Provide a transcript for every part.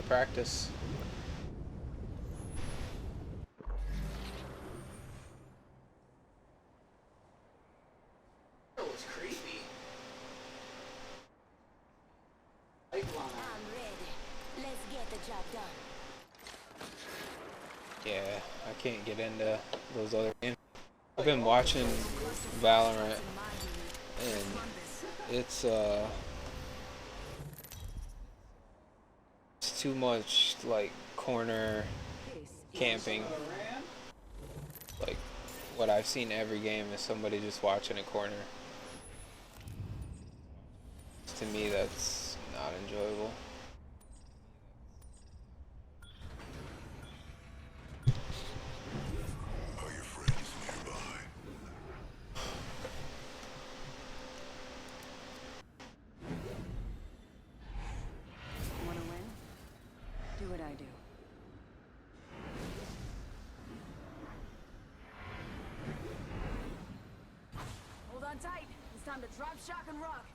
to practice. That was creepy. I'm ready. Let's get the job done. Yeah, I can't get into those other games. I've been watching Valorant, and it's too much like corner camping. Like what I've seen every game is somebody just watching a corner. To me, that's not enjoyable. Are your friends nearby? Wanna win? Do what I do. Hold on tight. It's time to drop, shock, and rock.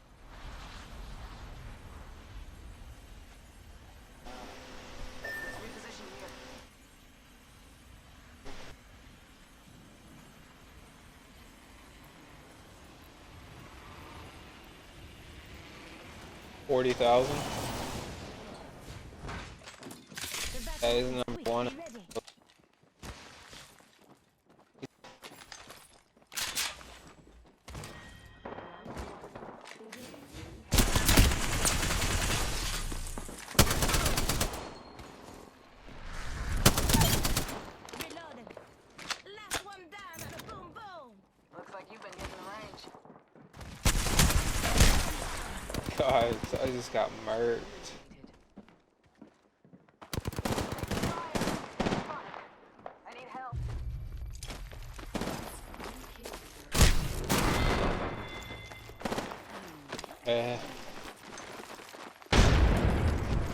Let's reposition here. $40,000. That is number one. Reloading. Last one down and a boom boom. Looks like you've been hitting the range. God, I just got murked. I need help.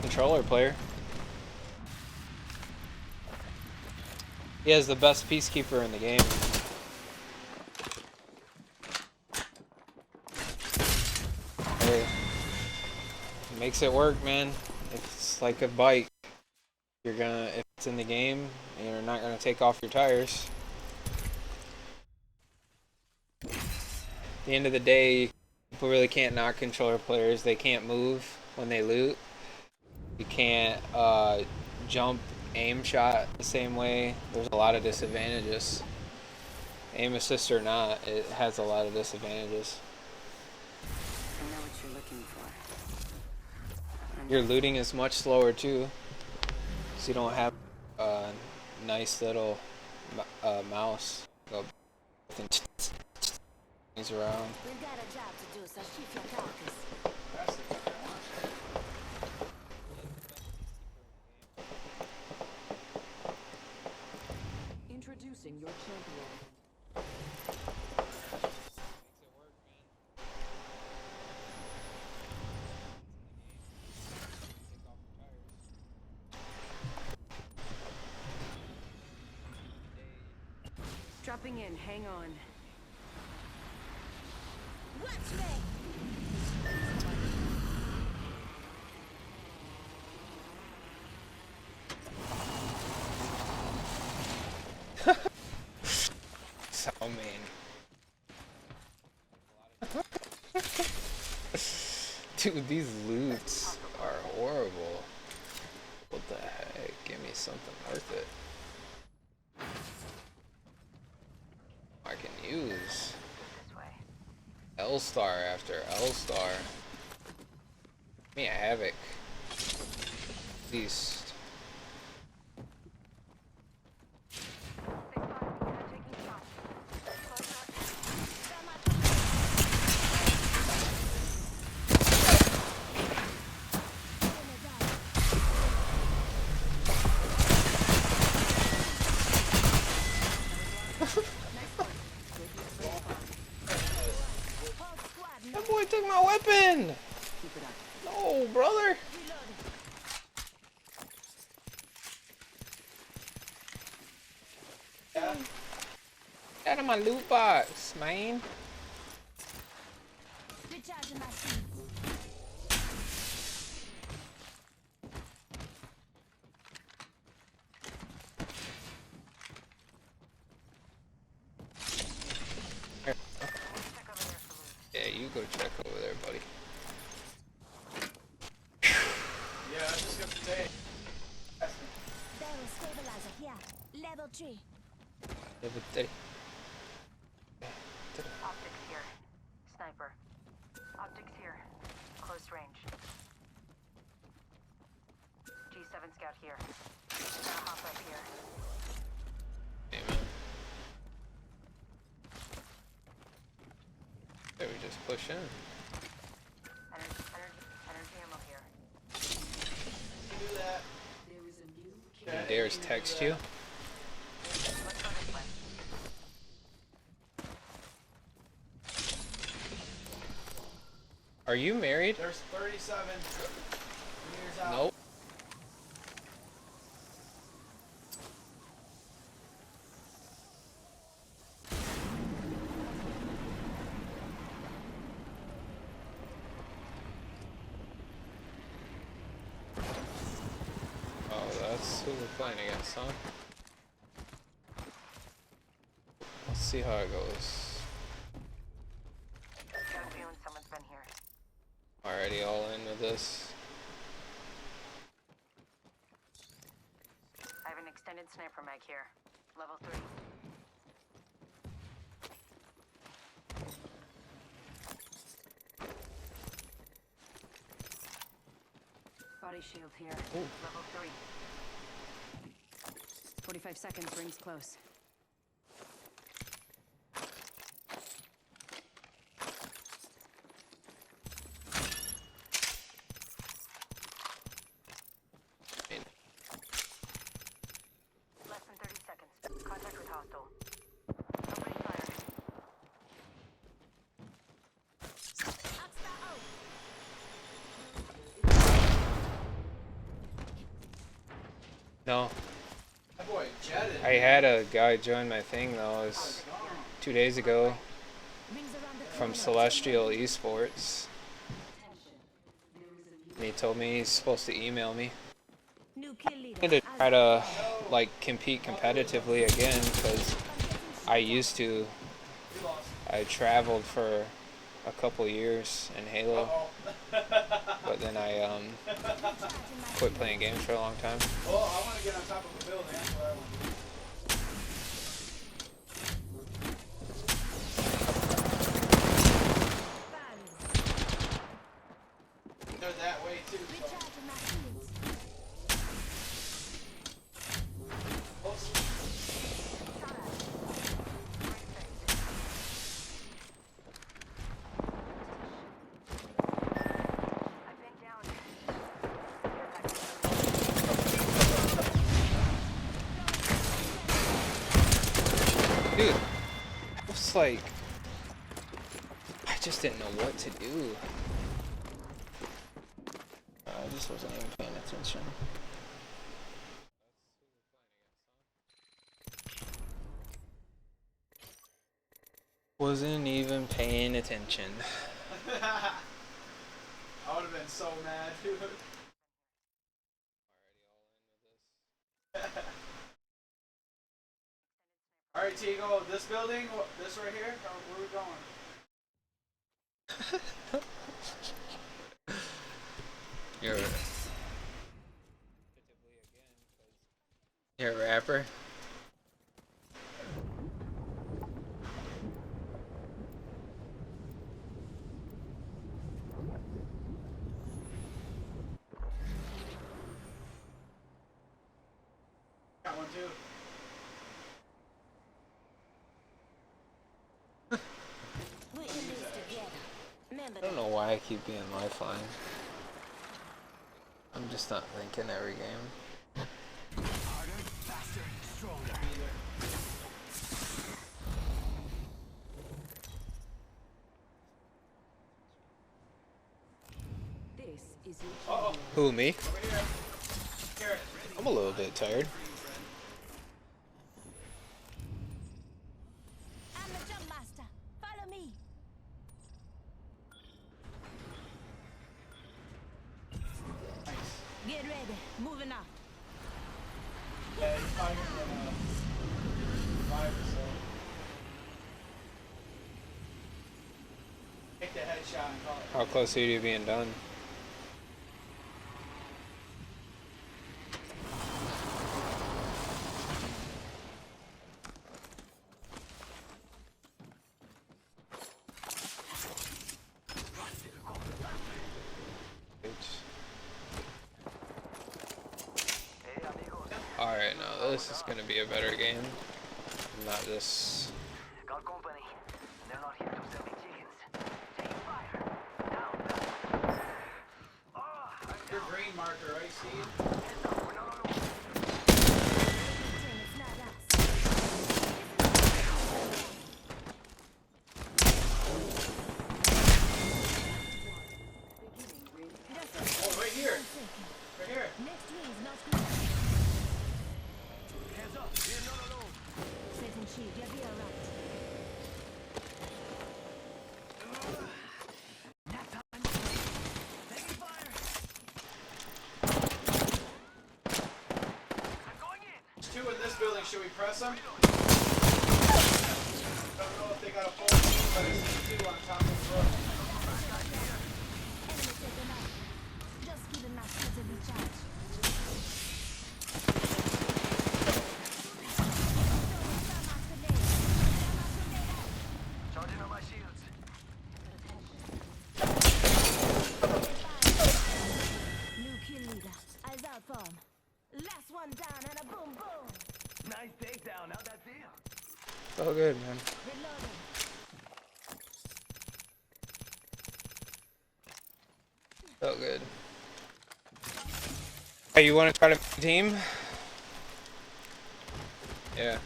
Controller player. He has the best peacekeeper in the game. Hey, makes it work, man. It's like a bike. You're gonna, if it's in the game, you're not gonna take off your tires. At the end of the day, people really can't knock controller players. They can't move when they loot. You can't jump, aim shot the same way. There's a lot of disadvantages. Aim assist or not, it has a lot of disadvantages. I know what you're looking for. Your looting is much slower too, so you don't have a nice little mouse. Go things around. We've got a job to do, so shift your carcass. Introducing your champion. Dropping in, hang on. Watch me. So mean. Dude, these loots are horrible. What the heck? Give me something worth it. I can use This way. L-Star after L-Star. Give me a Havoc. At least. That boy took my weapon! Keep it up. No, brother! Out of my loot box, man. Recharging my shields. go check over there, buddy. Yeah, I was just gonna say. Barrel stabilizer here. Level 3. Level 3. Optics here. Sniper. Optics here. Close range. G7 scout here. Now hop up here. Amen. There we just push in. Energy ammo here. Do that. And Dares text you. Let's go this way. Are you married? There's 37 years out. Nope. Oh, that's who we're playing against, huh? Let's see how it goes. Got a feeling someone's been here. Already all in with this. I have an extended sniper mag here. Level 3. Body shield here. Level 3. 45 seconds, rings close. Less than 30 seconds. Contact with hostile. Nobody fired. Oxstar out. No. That boy jetted. I had a guy join my thing though. It was 2 days ago Rings around the from corner. Celestial Esports. And he told me he's supposed to email me. New kill leader. I'm gonna try to like compete competitively again because I used to. I traveled for a couple years in Halo, but then I quit playing games for a long time. Well, I want to get on top of a building. That's what I want to do. They're that way too. So. Recharging my shields. I've been down. Dude, it's like I just didn't know what to do. I just wasn't even paying attention. Wasn't even paying attention. I would have been so mad, dude. Alright, Tigo, this building, this right here, where are we going? You're a rapper? Got one too. We're in this together. Remember I don't know why I keep being lifeline. I'm just not thinking every game. This is your Uh-oh, Who, me? over here. Here. I'm a little bit tired. I'm the jump master. Follow me. Nice. Get ready. Moving out. Yeah, he's probably gonna 5 or so. Take the headshot. headshot and call it. How close are you to being done? Alright, now this is gonna be a better game. Not just... Call company. They're not here to sell me chickens. Take fire. Down. Oh, I'm Your down. green marker, right, Steve? Heads up. We're not alone. It's not us. Oh, right here. Right here. Next ring is not good. Heads up. We're not alone. Setting shield, you'll be alright. Taking fire. I'm going in. There's two in this building. Should we press them? I don't know if they got a full team, but I see two on top of the roof. Enemy taken out. Just giving my shields a recharge. Charging on my shields. New kill leader. Eyes out for him. Last one down and a boom boom. Nice takedown. How'd that feel? Oh good, man. Reloading. Felt good. Hey, you want to try to make a team? Yeah.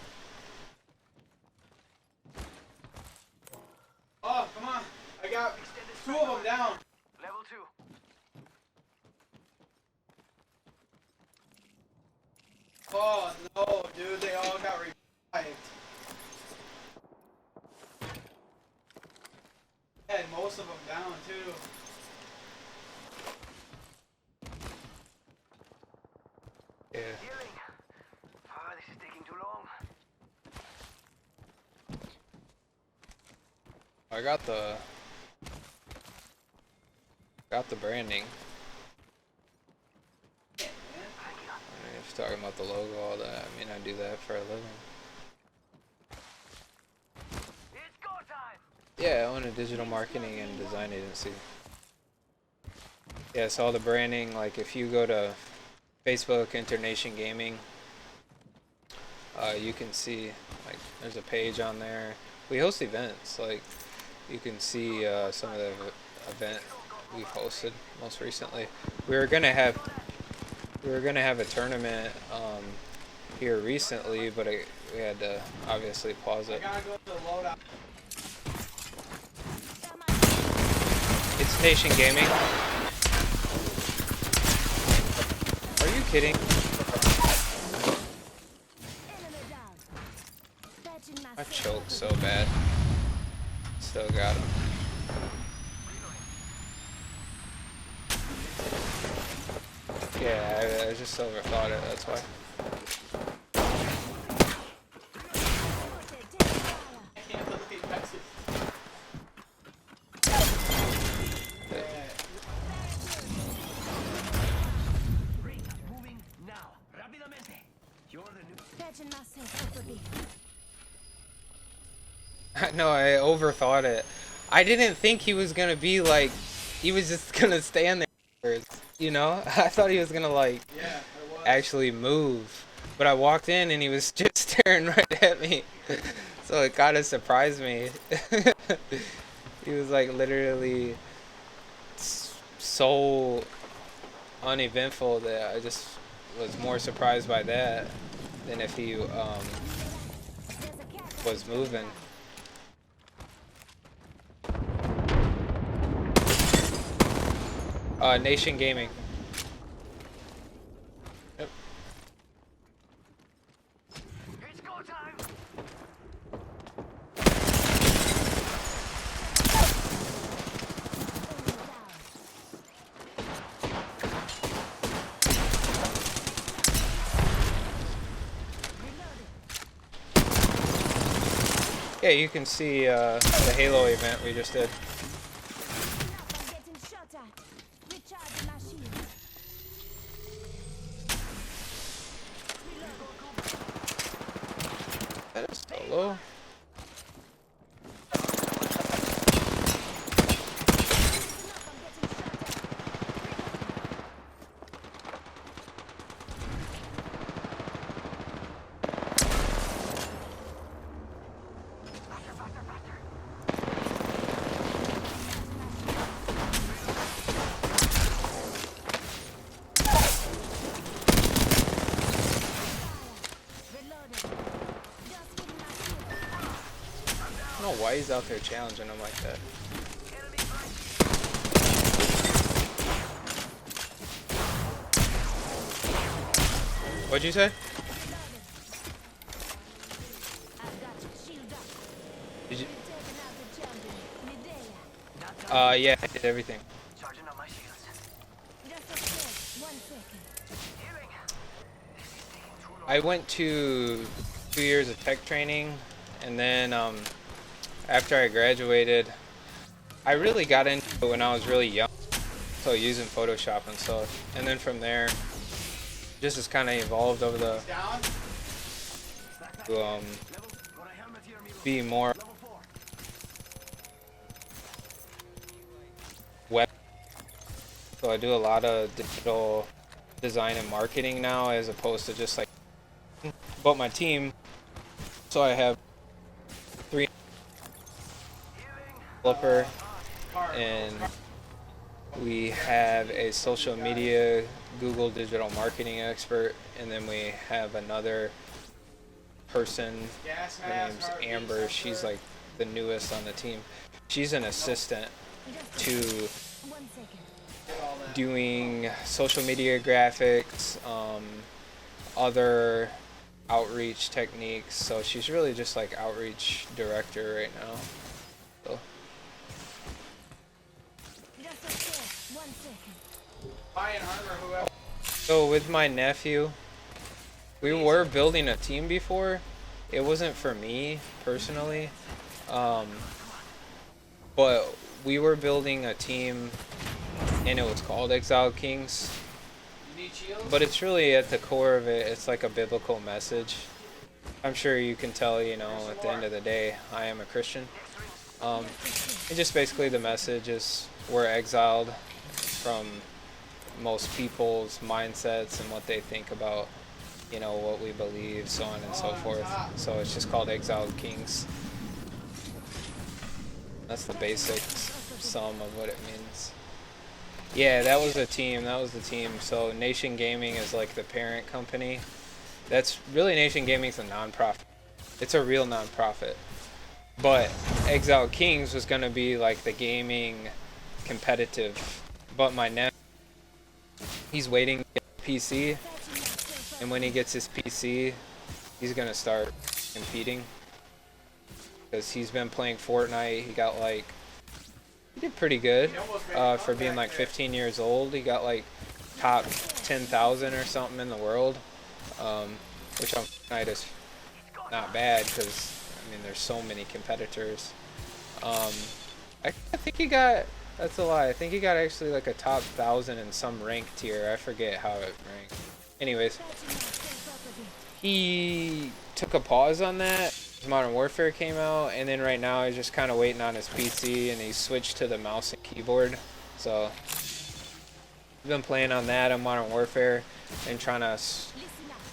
Oh, come on. I got two of them down. Level 2. Oh, no, dude. They all got revived. Had most of them down, too. Yeah. Healing. Ah, this is taking too long. I got the branding. Thank you. I mean, if you're talking about the logo, all that, I mean, I do that for a living. It's go time. Yeah, I own a digital marketing and design agency. Yeah, so all the branding, like if you go to Facebook, Internation Gaming, you can see, like, there's a page on there. We host events, like, you can see some of the event we've hosted most recently. We were gonna have a tournament here recently, but we had to obviously pause I it. gotta go to the loadout. It's Nation Gaming. Are you kidding? Enemy down. Patching my I choked so bad. Still got him. Yeah, I just overthought it, that's why. I can't believe that's it. Ring moving now. Rápidamente. You're the new. Patching myself up a bit. No, I overthought it. I didn't think he was gonna be like, he was just gonna stand there, you know? I thought he was gonna like Yeah, I was. actually move. But I walked in and he was just staring right at me. So it kind of surprised me. He was like literally so uneventful that I just was more surprised by that than if he There's a cat. was moving. Nation Gaming. Yep. It's go time. Enemy down. Reloading. Yeah, you can see the Halo event we just did. though. I don't know why he's out there challenging him like that. What'd you say? Did you? Yeah, I did everything. Charging up my shields. Healing. This is taking too long. I went to 2 years of tech training, and then after I graduated, I really got into it when I was really young, so using Photoshop and stuff. And then from there, just has kind of evolved over the Down. to Got a helmet here, amigo. be more Level 4. web. So I do a lot of digital design and marketing now, as opposed to just like about my team. So I have 3 developer, and we have a social media Google digital marketing expert, and then we have another person. Gas Her mask. name's heartbeat Amber. sensor. She's like the newest on the team. She's an assistant to Get all that. doing social media graphics, other outreach techniques. So she's really just like outreach director right now. So Buy an armor, whoever. So with my nephew, we were building a team before. It wasn't for me personally, but we were building a team, and it was called Exiled Kings. You need shields? But it's really at the core of it, it's like a biblical message. I'm sure you can tell, you know, at the end of the day, I am a Christian. And just basically the message is we're exiled from most people's mindsets and what they think about, you know, what we believe, so on and so forth. So it's just called Exiled Kings. That's the basic sum of what it means. Yeah, that was the team. That was the team. So Nation Gaming is like the parent company. That's really, Nation Gaming is a non-profit. It's a real non-profit. But Exiled Kings was gonna be like the gaming competitive. But my nephew, he's waiting to get a PC, and when he gets his PC, he's gonna start competing. Because he's been playing Fortnite. He got like, he did pretty good for being like 15 years old. He got like top 10,000 or something in the world, which on Fortnite is not bad because I mean there's so many competitors. I think he got, that's a lie. I think he got actually like a top 1,000 in some rank tier. I forget how it ranked. Anyways, he took a pause on that. Modern Warfare came out, and then right now he's just kind of waiting on his PC, and he switched to the mouse and keyboard. So he's been playing on that on Modern Warfare and trying to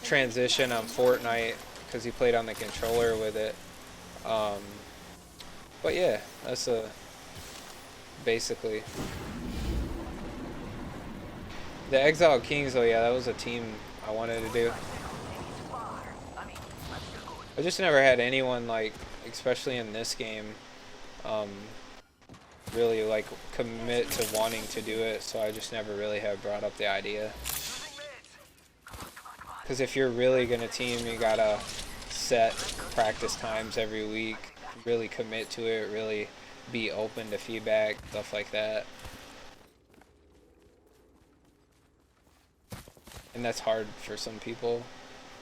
transition on Fortnite because he played on the controller with it. But yeah, that's basically the Exiled Kings. Though, yeah, that was a team I wanted to do. I just never had anyone, like, especially in this game, really like commit to wanting to do it, so I just never really have brought up the idea. Because if you're really gonna team, you gotta set practice times every week, really commit to it, really be open to feedback, stuff like that. And that's hard for some people.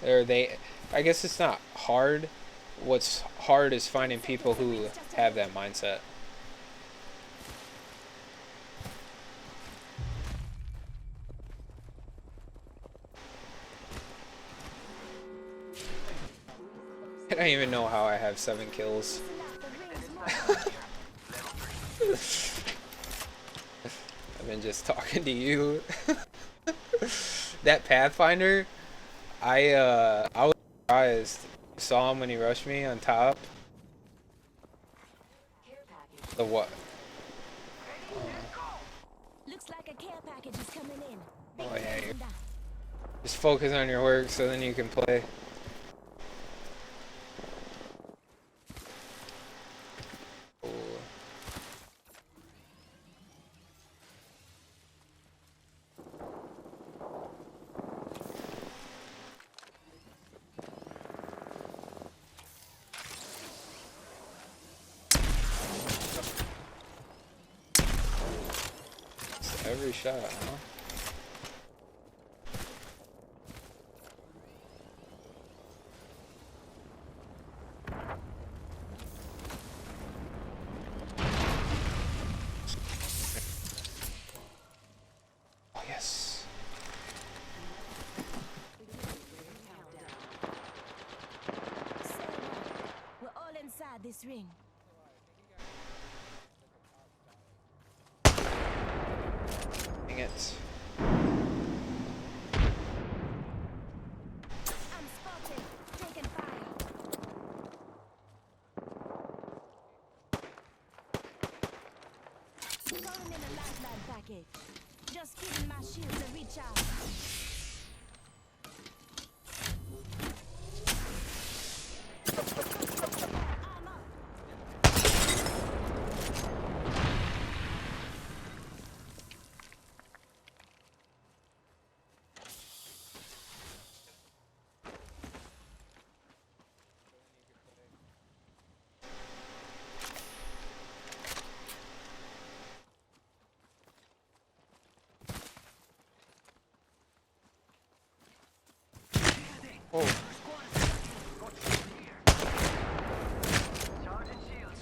I guess it's not hard. What's hard is finding people who have that mindset. I don't even know how I have 7 kills. I've been just talking to you. That Pathfinder, I was surprised. Saw him when he rushed me on top. The what? Looks like a care package is coming in. Oh yeah, just focus on your work so then you can play. Oh. It's every shot, huh? Oh, yes. We're all inside this ring. Dang it. I'm spotted. Taking fire. Throwing in a lifeline package. Just giving my shields a recharge. I'm up. Oh. Charging shields.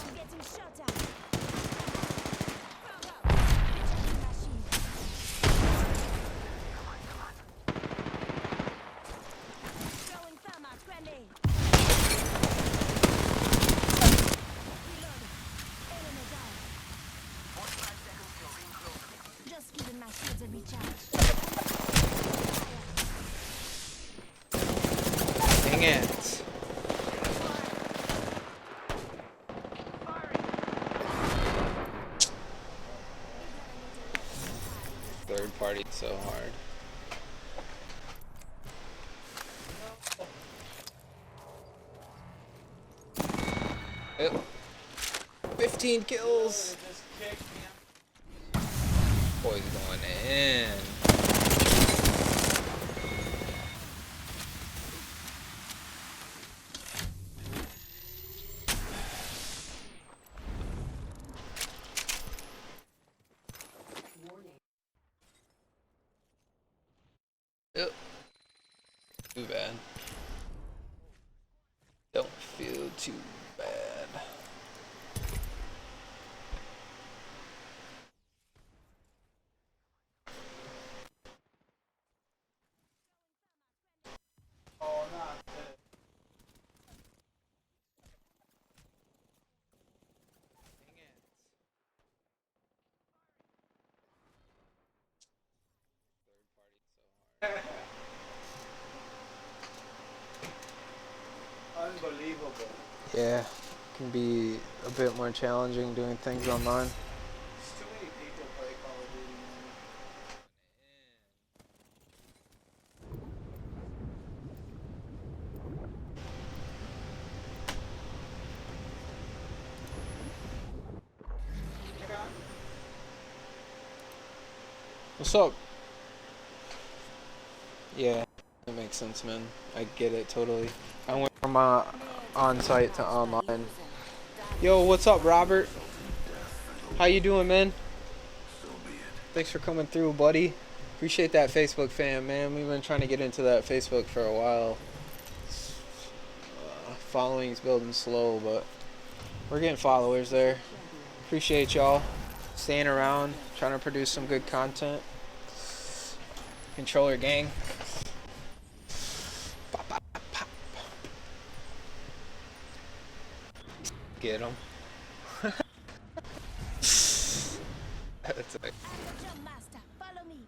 I'm getting shot at. Frog up. Recharging my shield. Throwing thermite grenade. Reloading. Enemy down. 45 seconds till ring closing. Just giving my shields a recharge. Dang it. Third party so hard. Yep. 15 kills. Just kicked me. Boys going in. Yep. Too bad. Don't feel too bad. Oh, not good. Unbelievable. Yeah, can be a bit more challenging doing things online. There's too many people play Call of Duty, man. What's up? Yeah, that makes sense, man. I get it totally. I went from on-site to online. Yo, what's up, Robert? How you doing, man? Thanks for coming through, buddy. Appreciate that Facebook fam, man. We've been trying to get into that Facebook for a while. Following's building slow, but we're getting followers there. Appreciate y'all staying around, trying to produce some good content. Controller gang. Get him. That's like, Jump master, follow me.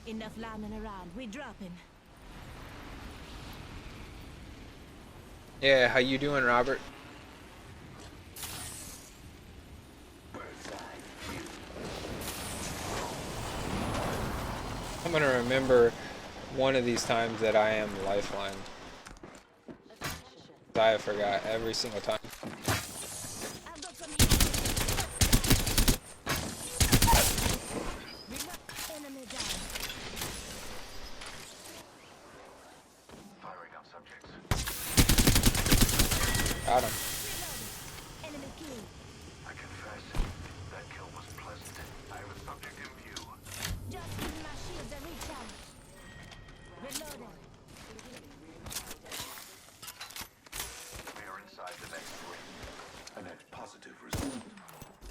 Enough lambing around. We dropping. yeah, how you doing, Robert? I'm gonna remember one of these times that I am Lifeline. I forgot every single time. I've got some heat. Enemy down. Firing up subjects. Got him. Reloading. Enemy killed. I confess, that kill was pleasant. I have a subject in view. Just give my shields a recharge. Reloading. We are inside the next ring. A net positive result.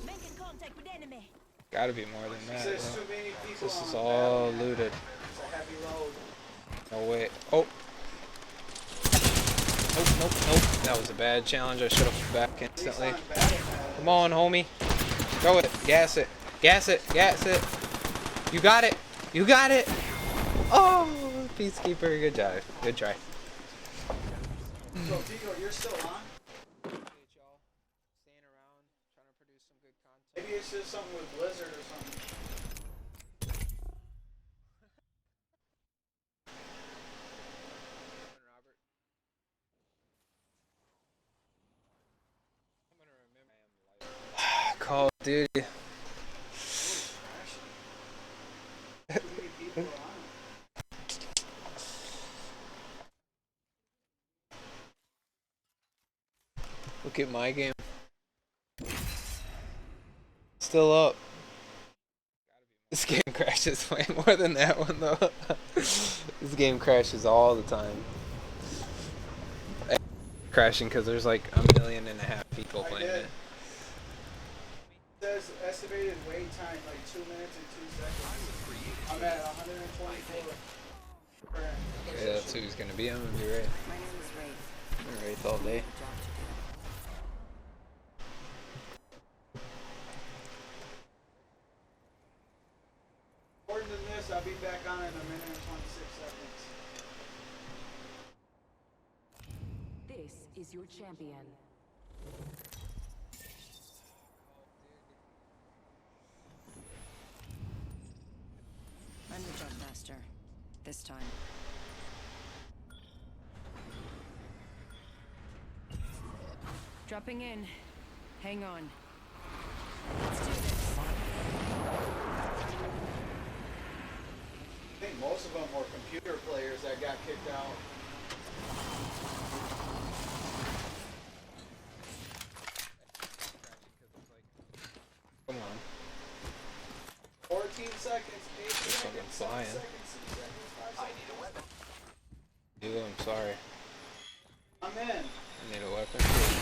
Making contact with enemy. Gotta be more than that. There's bro. too many people This on is the all battle. looted. It's a heavy load. No way. Oh. Nope. That was a bad challenge. I should have back instantly. He's on battle map. Come on, homie. Throw it. Gas it. Gas it. You got it. Oh, Peacekeeper. Good job. Good try. So, Tico, you're still on? Maybe it's just something with Blizzard or something. Call of Duty. Too many people are on it. Look at my game. Still up. This game crashes way more than that one though. This game crashes all the time. Crashing because there's like 1.5 million people I playing did. it. It says estimated wait time like 2 minutes and 2 seconds. I'm at 124. Yeah, that's who he's gonna be. I'm gonna be right. My name is Wraith. I'm Wraith all day. Job to do. According to this, I'll be back on in 1 minute and 26 seconds. This is your champion. I'm the jump master. This time. Dropping in. Hang on. Let's do this. I think most of them were computer players that got kicked out. Come on. 14 seconds, 8 seconds, fucking 7 flying. seconds, 6 seconds, 5 seconds. Dude, I'm sorry. I'm in. I need a weapon too.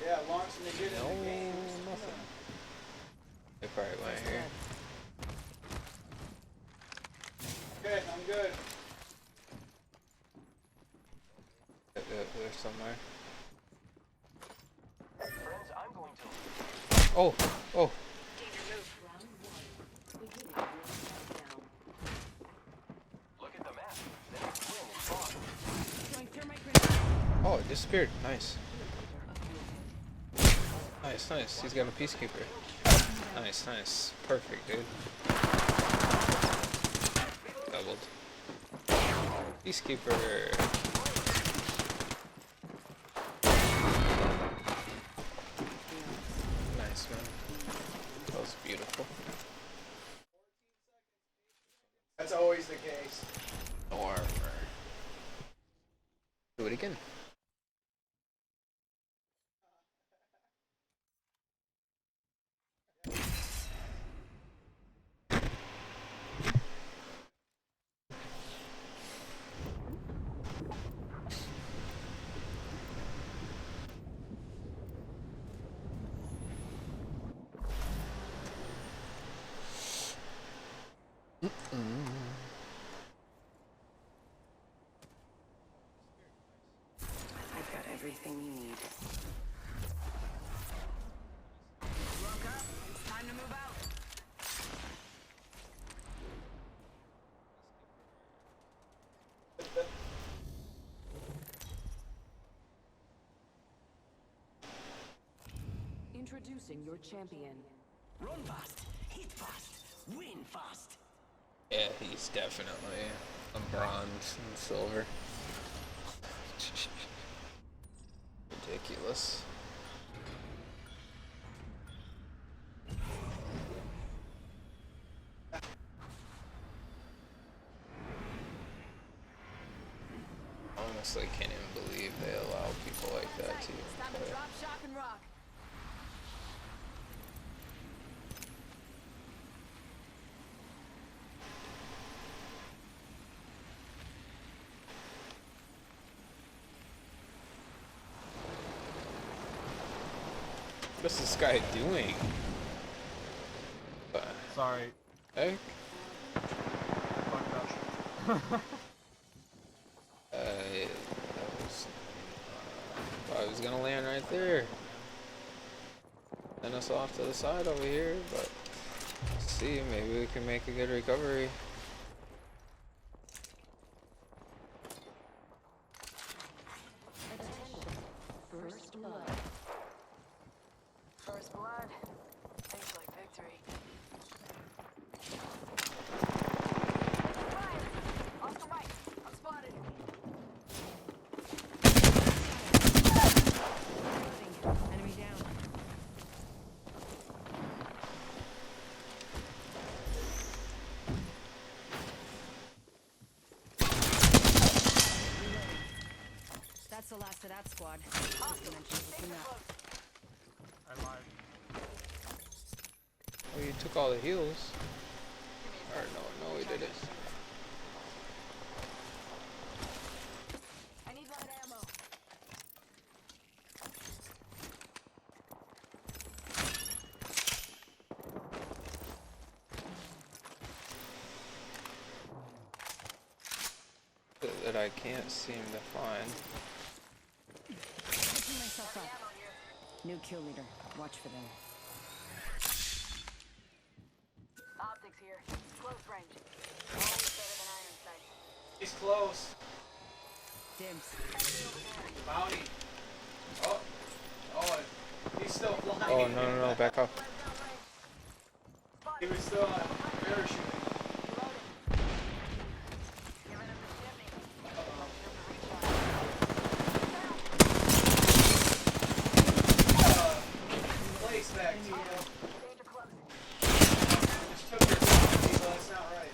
Yeah, launching to get in No, the game. nothing. They probably went here. Okay, I'm good. There's somewhere. Friends, I'm going to Oh. look at the map. The next ring is far. Throwing thermite grenade. Oh, it disappeared. Nice. Nice. He's got a Peacekeeper. Nice. Perfect, dude. Doubled. Peacekeeper. Nice, man. That was beautiful. That's always the case. No armor. Do it again. everything you need. Look up. It's time to move out. Introducing your champion. Run fast, hit fast, win fast. Yeah, he's definitely a bronze and silver. Ridiculous. Honestly, can't even believe they allow people like that to It's time to play. drop, shock, and rock. What's this guy doing? What Sorry. the heck? Fucked up. That was. I was gonna land right there. Send us off to the side over here, but let's see, maybe we can make a good recovery. First blood. First blood. Tastes like victory. Fire! Off the right. I'm spotted. Enemy down. That's the last of that squad. You mentioned looking up. I lied. Oh, you took all the heals. Or no, we didn't. I need light ammo. That I can't seem to find. Picking myself up. New kill leader. Watch for them. Optics here. Close range. Always better than iron sight. He's close. Dibs. Bounty. Oh. Oh, he's still flying. Oh, no, back off. He was still on parachuting. Giving him the shimmy. Place back, Tito. Danger close. Just took your time, Tito. That's not right.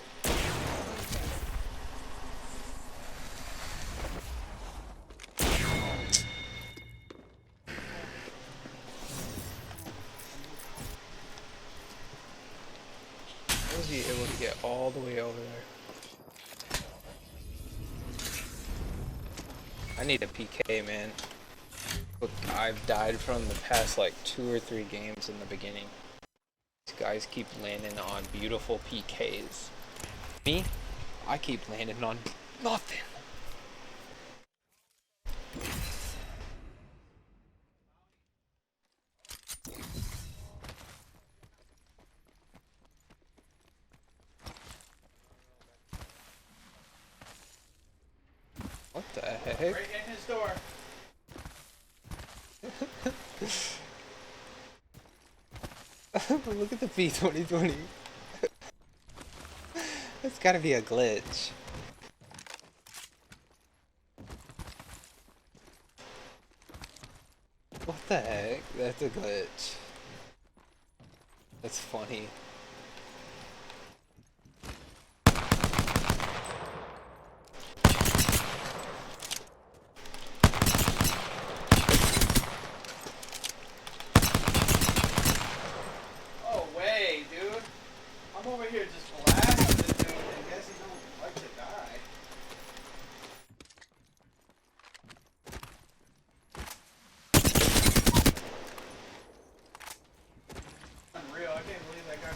How was he able to get all the way over there? I need a PK, man. Look, I've died from the past like 2 or 3 games in the beginning. These guys keep landing on beautiful PKs. Me, I keep landing on nothing. What the heck? Right in his door. Look at the P2020. That's gotta be a glitch. What the heck? That's a glitch. That's funny. Oh, way, dude. I'm over here just blasting this dude. I guess he don't like to die. Unreal. I can't believe that guy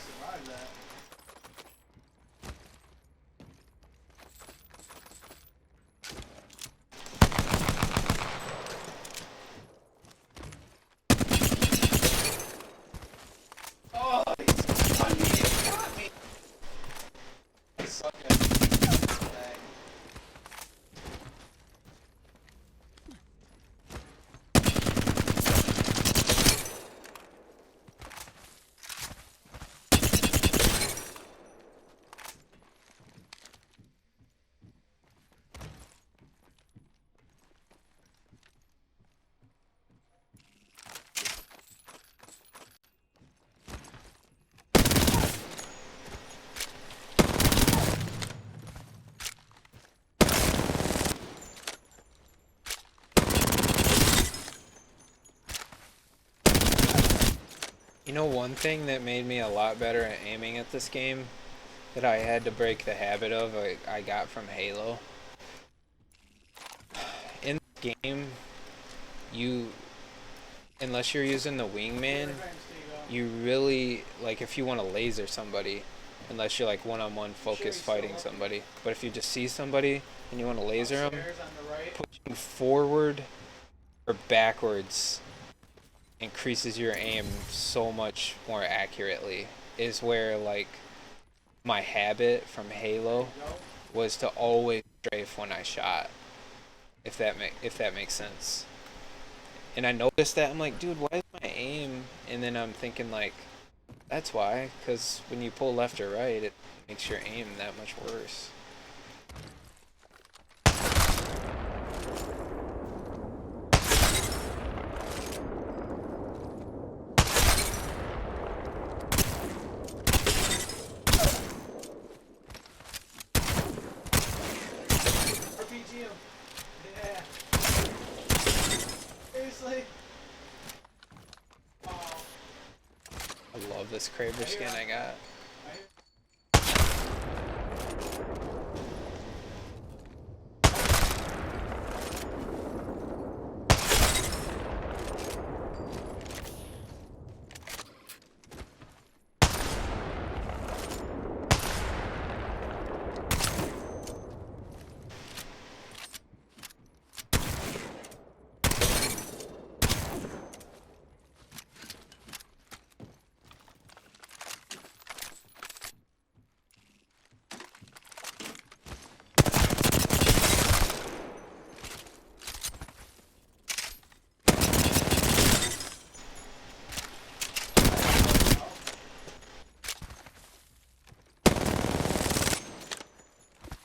You know, one thing that made me a lot better at aiming at this game that I had to break the habit of, I got from Halo. In the game, unless you're using the wingman, you really, like, if you want to laser somebody, unless you're like one-on-one focus fighting somebody, but if you just see somebody and you want to laser them, Upstairs on the right. pushing forward or backwards increases your aim so much more accurately. Is where, like, my habit from Halo was to always strafe when I shot, if that makes sense. And I noticed that, I'm like, dude, why is my aim? And then I'm thinking, like, that's why, because when you pull left or right, it makes your aim that much worse. RPG him. Yeah. Seriously? Oh. I love this Kraber skin I got.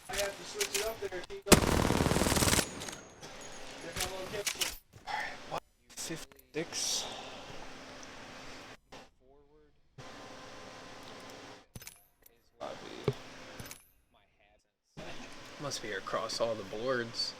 I have to switch it up there, Tico. Different location. 56. Must be across all the boards.